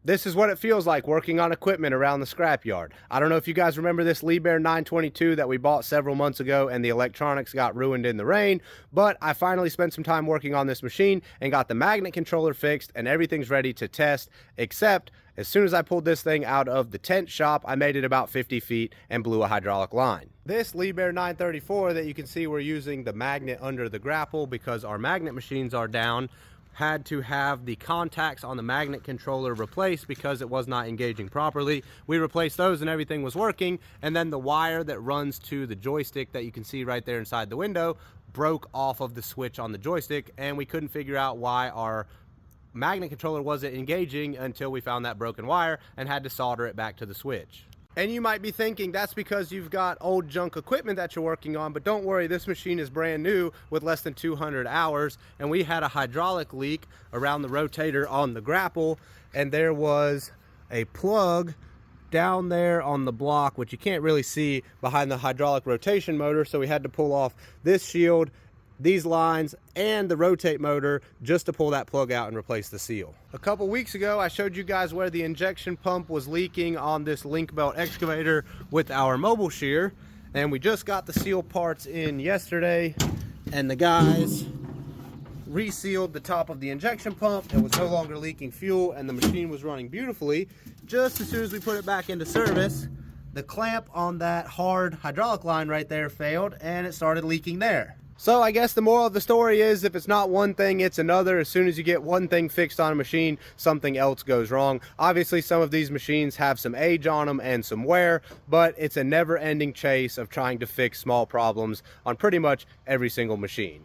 This is what it feels like working on equipment around the scrapyard. I don't know if you guys remember this Liebherr 922 that we bought several months ago and the electronics got ruined in the rain, but I finally spent some time working on this machine and got the magnet controller fixed and everything's ready to test, except as soon as I pulled this thing out of the tent shop, I made it about 50 feet and blew a hydraulic line. This Liebherr 934 that you can see we're using the magnet under the grapple because our magnet machines are down, had to have the contacts on the magnet controller replaced because it was not engaging properly. We replaced those and everything was working, and then the wire that runs to the joystick that you can see right there inside the window broke off of the switch on the joystick, and we couldn't figure out why our magnet controller wasn't engaging until we found that broken wire and had to solder it back to the switch. And you might be thinking that's because you've got old junk equipment that you're working on, but don't worry, this machine is brand new with less than 200 hours, and we had a hydraulic leak around the rotator on the grapple, and there was a plug down there on the block, which you can't really see behind the hydraulic rotation motor, so we had to pull off this shield, these lines, and the rotate motor just to pull that plug out and replace the seal. A couple weeks ago, I showed you guys where the injection pump was leaking on this link belt excavator with our mobile shear, and we just got the seal parts in yesterday, and the guys resealed the top of the injection pump. It was no longer leaking fuel, and the machine was running beautifully. Just as soon as we put it back into service, the clamp on that hard hydraulic line right there failed, and it started leaking there. So I guess the moral of the story is if it's not one thing, it's another. As soon as you get one thing fixed on a machine, something else goes wrong. Obviously, some of these machines have some age on them and some wear, but it's a never-ending chase of trying to fix small problems on pretty much every single machine.